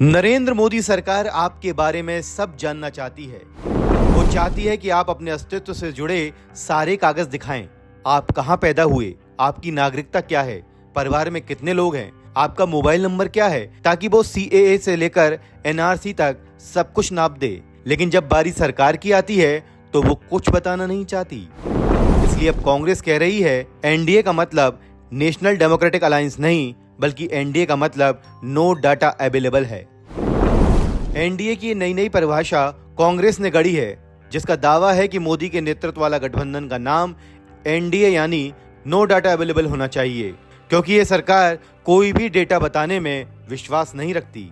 नरेंद्र मोदी सरकार आपके बारे में सब जानना चाहती है। वो चाहती है कि आप अपने अस्तित्व से जुड़े सारे कागज दिखाएं। आप कहां पैदा हुए, आपकी नागरिकता क्या है, परिवार में कितने लोग हैं, आपका मोबाइल नंबर क्या है, ताकि वो CAA से लेकर NRC तक सब कुछ नाप दे। लेकिन जब बारी सरकार की आती है तो वो कुछ बताना नहीं चाहती। इसलिए अब कांग्रेस कह रही है NDA का मतलब नेशनल डेमोक्रेटिक अलायंस नहीं, बल्कि NDA का मतलब नो डाटा अवेलेबल है। NDA की नई परिभाषा कांग्रेस ने गढ़ी है, जिसका दावा है कि मोदी के नेतृत्व वाला गठबंधन का नाम NDA यानी नो डाटा अवेलेबल होना चाहिए, क्योंकि ये सरकार कोई भी डेटा बताने में विश्वास नहीं रखती।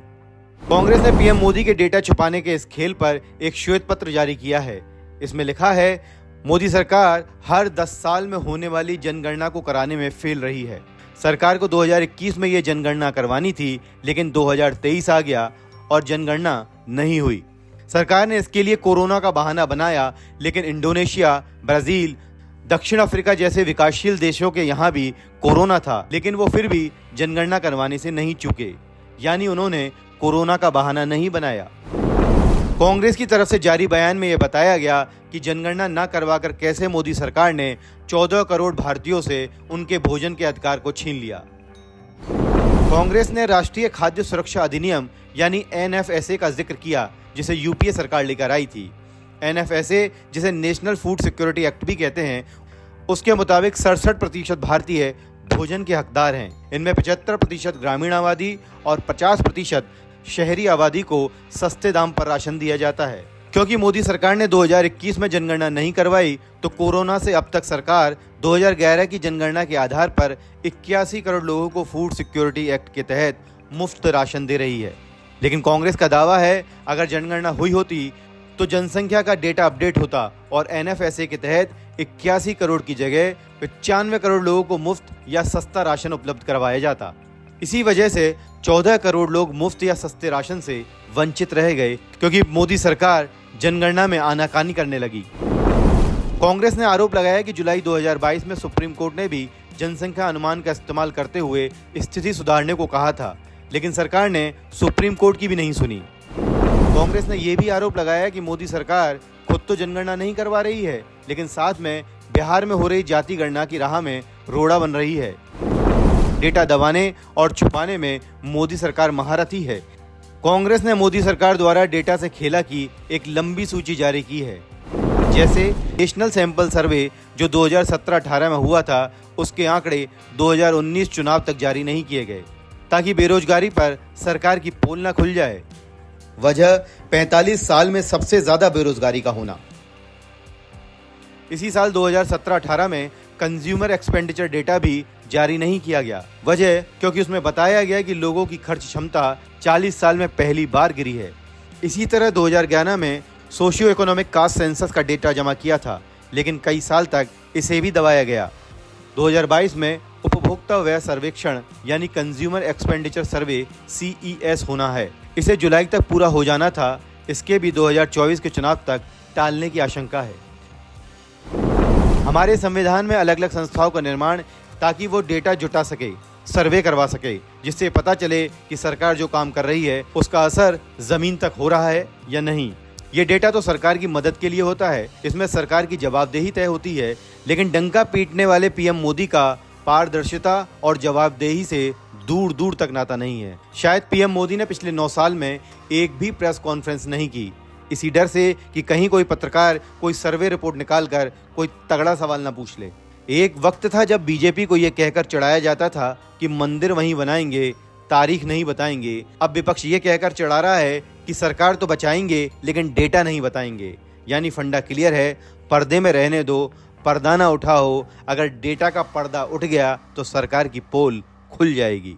कांग्रेस ने PM मोदी के डेटा छुपाने के इस खेल पर एक श्वेत पत्र जारी किया है। इसमें लिखा है, मोदी सरकार हर 10 साल में होने वाली जनगणना को कराने में फेल रही है। सरकार को 2021 में ये जनगणना करवानी थी, लेकिन 2023 आ गया और जनगणना नहीं हुई। सरकार ने इसके लिए कोरोना का बहाना बनाया, लेकिन इंडोनेशिया, ब्राजील, दक्षिण अफ्रीका जैसे विकासशील देशों के यहाँ भी कोरोना था, लेकिन वो फिर भी जनगणना करवाने से नहीं चूके। यानी उन्होंने कोरोना का बहाना नहीं बनाया। कांग्रेस की तरफ से जारी बयान में यह बताया गया कि जनगणना न करवाकर कैसे मोदी सरकार ने 14 करोड़ भारतीयों से उनके भोजन के अधिकार को छीन लिया। कांग्रेस ने राष्ट्रीय खाद्य सुरक्षा अधिनियम यानी NFSA का जिक्र किया, जिसे UPA सरकार लेकर आई थी। NFSA, जिसे नेशनल फूड सिक्योरिटी एक्ट भी कहते हैं, उसके मुताबिक 67% भारतीय भोजन के हकदार हैं। इनमें 75% ग्रामीण आबादी और 50% शहरी आबादी को सस्ते दाम पर राशन दिया जाता है। क्योंकि मोदी सरकार ने 2021 में जनगणना नहीं करवाई, तो कोरोना से अब तक सरकार 2011 की जनगणना के आधार पर 81 करोड़ लोगों को फूड सिक्योरिटी एक्ट के तहत मुफ्त राशन दे रही है। लेकिन कांग्रेस का दावा है, अगर जनगणना हुई होती तो जनसंख्या का डेटा अपडेट होता और NFSA के तहत 81 करोड़ की जगह 95 करोड़ लोगों को मुफ्त या सस्ता राशन उपलब्ध करवाया जाता। इसी वजह से 14 करोड़ लोग मुफ्त या सस्ते राशन से वंचित रह गए, क्योंकि मोदी सरकार जनगणना में आनाकानी करने लगी। कांग्रेस ने आरोप लगाया कि जुलाई 2022 में सुप्रीम कोर्ट ने भी जनसंख्या अनुमान का इस्तेमाल करते हुए स्थिति सुधारने को कहा था, लेकिन सरकार ने सुप्रीम कोर्ट की भी नहीं सुनी। कांग्रेस ने यह भी आरोप लगाया कि मोदी सरकार खुद तो जनगणना नहीं करवा रही है, लेकिन साथ में बिहार में हो रही जाति गणना की राह में रोड़ा बन रही है। डेटा दबाने और छुपाने में मोदी सरकार महारथी है। कांग्रेस ने मोदी सरकार द्वारा डेटा से खेला की एक लंबी सूची जारी की है। जैसे नेशनल सैंपल सर्वे जो 2017-18 में हुआ था, उसके आंकड़े 2019 चुनाव तक जारी नहीं किए गए, ताकि बेरोजगारी पर सरकार की पोल न खुल जाए। वजह 45 साल में सबसे ज्यादा बेरोजगारी का होना। इसी साल 2017-18 में कंज्यूमर एक्सपेंडिचर डेटा भी जारी नहीं किया गया। वजह क्योंकि उसमें बताया गया कि लोगों की खर्च क्षमता 40 साल में पहली बार गिरी है। इसी तरह 2011 में सोशियो इकोनॉमिक कास्ट सेंसस का डेटा जमा किया था, लेकिन कई साल तक इसे भी दबाया गया। 2022 में उपभोक्ता व्यय सर्वेक्षण यानी कंज्यूमर एक्सपेंडिचर सर्वे CES होना है। इसे जुलाई तक पूरा हो जाना था। इसके भी 2024 के चुनाव तक टालने की आशंका है। हमारे संविधान में अलग अलग संस्थाओं का निर्माण, ताकि वो डेटा जुटा सके, सर्वे करवा सके, जिससे पता चले कि सरकार जो काम कर रही है उसका असर जमीन तक हो रहा है या नहीं। ये डेटा तो सरकार की मदद के लिए होता है, इसमें सरकार की जवाबदेही तय होती है, लेकिन डंका पीटने वाले PM मोदी का पारदर्शिता और जवाबदेही से दूर दूर तक नाता नहीं है। शायद PM मोदी ने पिछले 9 साल में एक भी प्रेस कॉन्फ्रेंस नहीं की, इसी डर से कि कहीं कोई पत्रकार कोई सर्वे रिपोर्ट निकालकर कोई तगड़ा सवाल न पूछ ले। एक वक्त था जब BJP को यह कहकर चढ़ाया जाता था कि मंदिर वहीं बनाएंगे, तारीख नहीं बताएंगे। अब विपक्ष ये कहकर चढ़ा रहा है कि सरकार तो बचाएंगे, लेकिन डेटा नहीं बताएंगे। यानी फंडा क्लियर है, पर्दे में रहने दो, पर्दा ना उठाओ। अगर डेटा का पर्दा उठ गया तो सरकार की पोल खुल जाएगी।